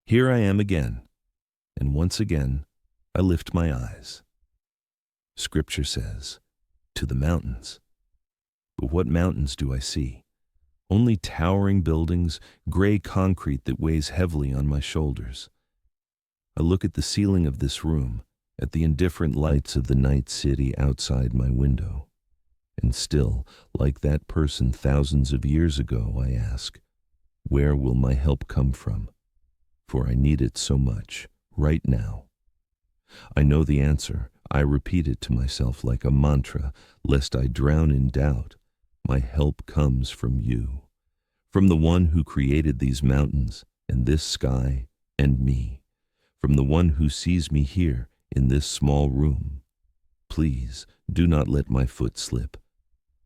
Here I am again, and once again I lift my eyes. Scripture says, to the mountains. But what mountains do I see? Only towering buildings, gray concrete that weighs heavily on my shoulders. I look at the ceiling of this room, at the indifferent lights of the night city outside my window. And still, like that person thousands of years ago, I ask, where will my help come from? For I need it so much, right now. I know the answer. I repeat it to myself like a mantra, lest I drown in doubt. My help comes from you, from the one who created these mountains and this sky and me, from the one who sees me here in this small room. Please do not let my foot slip.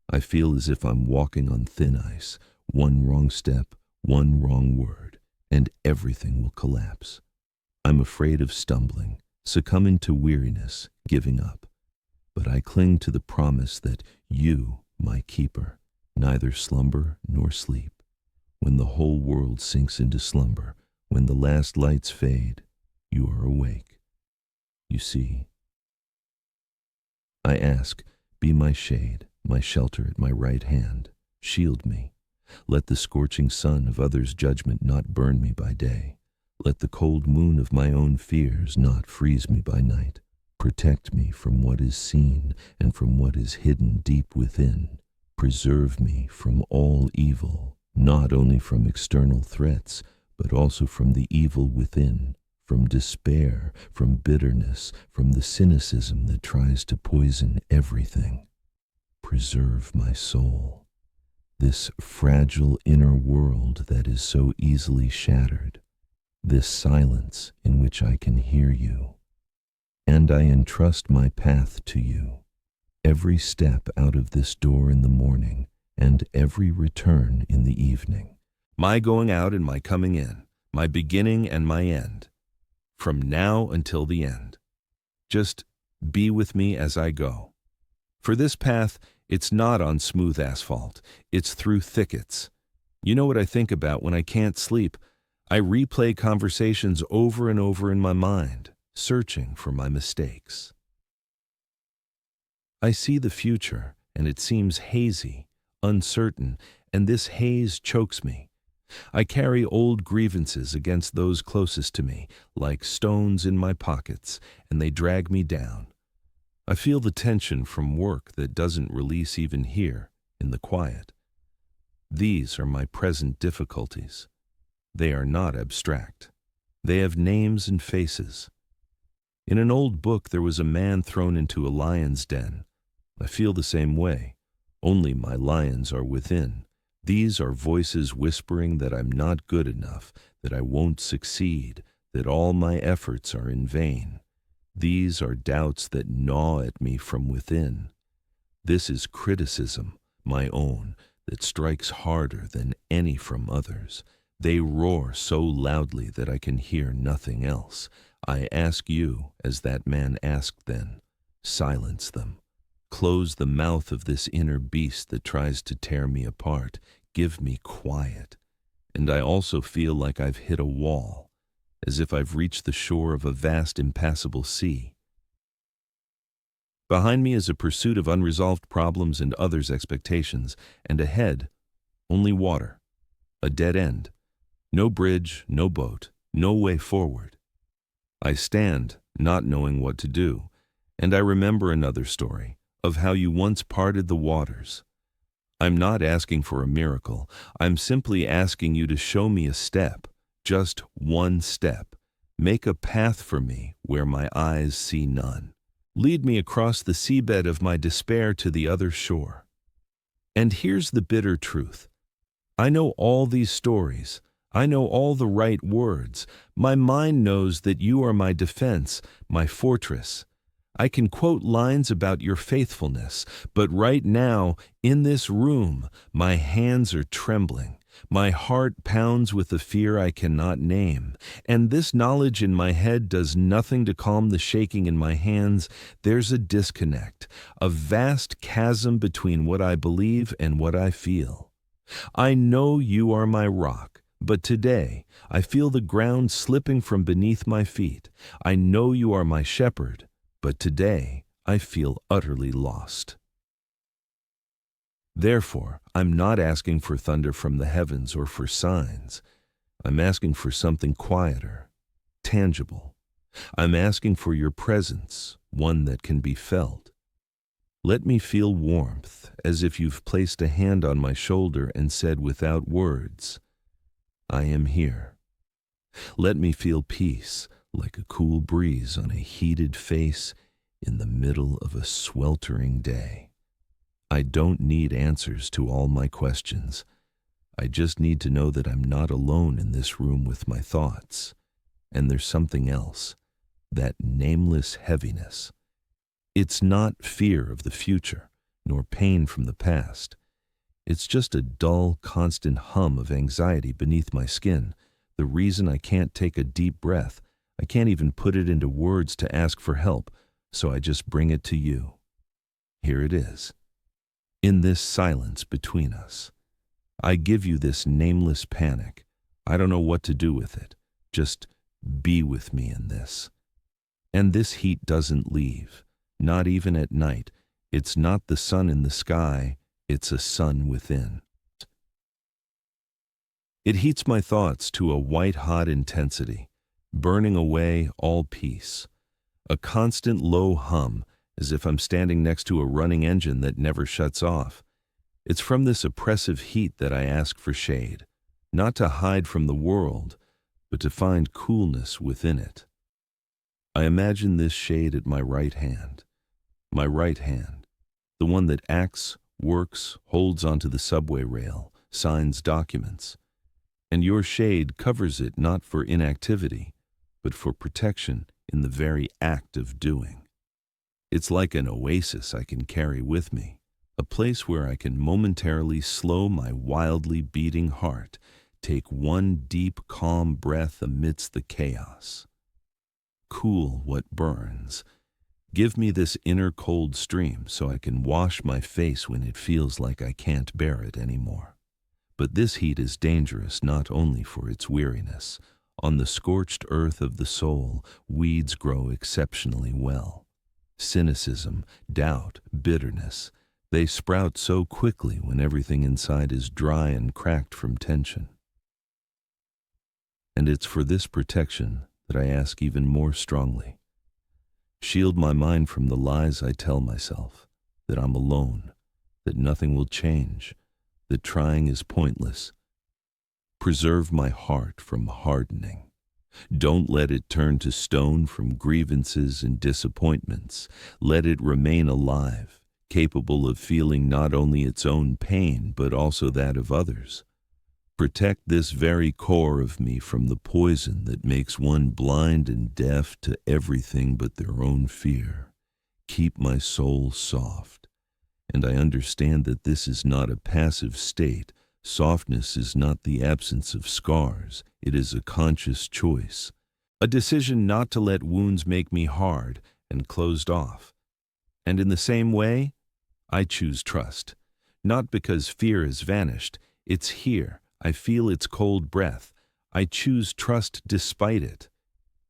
I feel as if I'm walking on thin ice. One wrong step, one wrong word, and everything will collapse. I'm afraid of stumbling, succumbing to weariness, giving up. But I cling to the promise that you, my keeper, neither slumber nor sleep. When the whole world sinks into slumber, when the last lights fade, you are awake. You see, I ask, be my shade, my shelter at my right hand. Shield me. Let the scorching sun of others' judgment not burn me by day. Let the cold moon of my own fears not freeze me by night. Protect me from what is seen and from what is hidden deep within. Preserve me from all evil, not only from external threats, but also from the evil within, from despair, from bitterness, from the cynicism that tries to poison everything. Preserve my soul, this fragile inner world that is so easily shattered, this silence in which I can hear you. And I entrust my path to you, every step out of this door in the morning and every return in the evening. My going out and my coming in, my beginning and my end, from now until the end. Just be with me as I go. For this path, it's not on smooth asphalt, it's through thickets. You know what I think about when I can't sleep? I replay conversations over and over in my mind, searching for my mistakes. I see the future, and it seems hazy, uncertain, and this haze chokes me. I carry old grievances against those closest to me, like stones in my pockets, and they drag me down. I feel the tension from work that doesn't release even here, in the quiet. These are my present difficulties. They are not abstract. They have names and faces. In an old book, there was a man thrown into a lion's den. I feel the same way, only my lions are within. These are voices whispering that I'm not good enough, that I won't succeed, that all my efforts are in vain. These are doubts that gnaw at me from within. This is criticism, my own, that strikes harder than any from others. They roar so loudly that I can hear nothing else. I ask you, as that man asked then, silence them. Close the mouth of this inner beast that tries to tear me apart. Give me quiet. And I also feel like I've hit a wall, as if I've reached the shore of a vast impassable sea. Behind me is a pursuit of unresolved problems and others' expectations, and ahead, only water, a dead end. No bridge, no boat, no way forward. I stand, not knowing what to do, and I remember another story of how you once parted the waters. I'm not asking for a miracle. I'm simply asking you to show me a step, just one step. Make a path for me where my eyes see none. Lead me across the seabed of my despair to the other shore. And here's the bitter truth. I know all these stories. I know all the right words. My mind knows that you are my defense, my fortress. I can quote lines about your faithfulness, but right now, in this room, my hands are trembling. My heart pounds with a fear I cannot name, and this knowledge in my head does nothing to calm the shaking in my hands. There's a disconnect, a vast chasm between what I believe and what I feel. I know you are my rock, But today, I feel the ground slipping from beneath my feet. I know you are my shepherd, but today I feel utterly lost. Therefore, I'm not asking for thunder from the heavens or for signs. I'm asking for something quieter, tangible. I'm asking for your presence, one that can be felt. Let me feel warmth, as if you've placed a hand on my shoulder and said without words, I am here. Let me feel peace, like a cool breeze on a heated face in the middle of a sweltering day. I don't need answers to all my questions. I just need to know that I'm not alone in this room with my thoughts. And there's something else, that nameless heaviness. It's not fear of the future, nor pain from the past. It's just a dull, constant hum of anxiety beneath my skin. The reason I can't take a deep breath, I can't even put it into words to ask for help, so I just bring it to you. Here it is. In this silence between us, I give you this nameless panic. I don't know what to do with it. Just be with me in this. And this heat doesn't leave, not even at night. It's not the sun in the sky, it's a sun within. It heats my thoughts to a white-hot intensity, burning away all peace. A constant low hum, as if I'm standing next to a running engine that never shuts off. It's from this oppressive heat that I ask for shade, not to hide from the world, but to find coolness within it. I imagine this shade at my right hand, the one that acts, works, holds onto the subway rail, signs documents. And your shade covers it not for inactivity, but for protection in the very act of doing. It's like an oasis I can carry with me, a place where I can momentarily slow my wildly beating heart, take one deep, calm breath amidst the chaos. Cool what burns. Give me this inner cold stream so I can wash my face when it feels like I can't bear it anymore. But this heat is dangerous not only for its weariness. On the scorched earth of the soul, weeds grow exceptionally well. Cynicism, doubt, bitterness, they sprout so quickly when everything inside is dry and cracked from tension. And it's for this protection that I ask even more strongly. Shield my mind from the lies I tell myself, that I'm alone, that nothing will change, that trying is pointless. Preserve my heart from hardening. Don't let it turn to stone from grievances and disappointments. Let it remain alive, capable of feeling not only its own pain, but also that of others. Protect this very core of me from the poison that makes one blind and deaf to everything but their own fear. Keep my soul soft. And I understand that this is not a passive state. Softness is not the absence of scars. It is a conscious choice. A decision not to let wounds make me hard and closed off. And in the same way, I choose trust. Not because fear has vanished. It's here. I feel its cold breath. I choose trust despite it.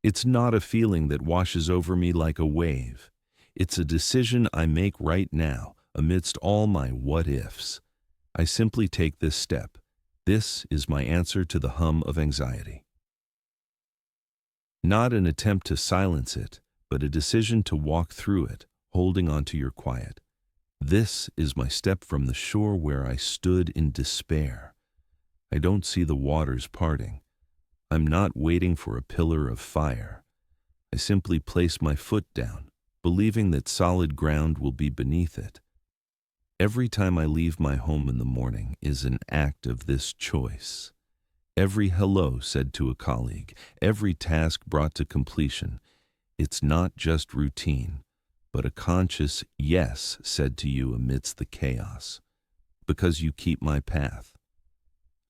It's not a feeling that washes over me like a wave. It's a decision I make right now, amidst all my what-ifs. I simply take this step. This is my answer to the hum of anxiety. Not an attempt to silence it, but a decision to walk through it, holding on to your quiet. This is my step from the shore where I stood in despair. I don't see the waters parting. I'm not waiting for a pillar of fire. I simply place my foot down, believing that solid ground will be beneath it. Every time I leave my home in the morning is an act of this choice. Every hello said to a colleague, every task brought to completion, it's not just routine, but a conscious yes said to you amidst the chaos, because you keep my path.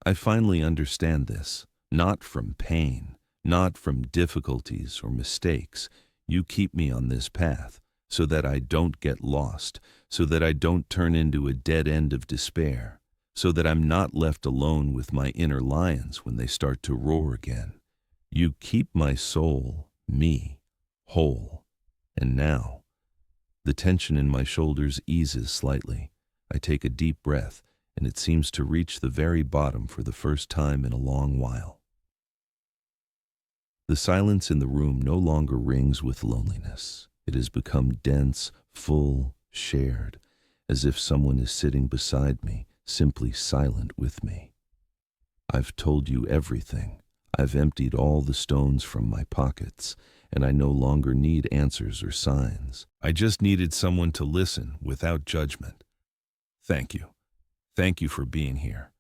I finally understand this, not from pain, not from difficulties or mistakes. You keep me on this path so that I don't get lost, so that I don't turn into a dead end of despair. so that I'm not left alone with my inner lions when they start to roar again. You keep my soul, me, whole. And now, the tension in my shoulders eases slightly. I take a deep breath, and it seems to reach the very bottom for the first time in a long while. The silence in the room no longer rings with loneliness. It has become dense, full, shared, as if someone is sitting beside me, simply silent with me. I've told you everything. I've emptied all the stones from my pockets, and I no longer need answers or signs. I just needed someone to listen without judgment. Thank you. Thank you for being here.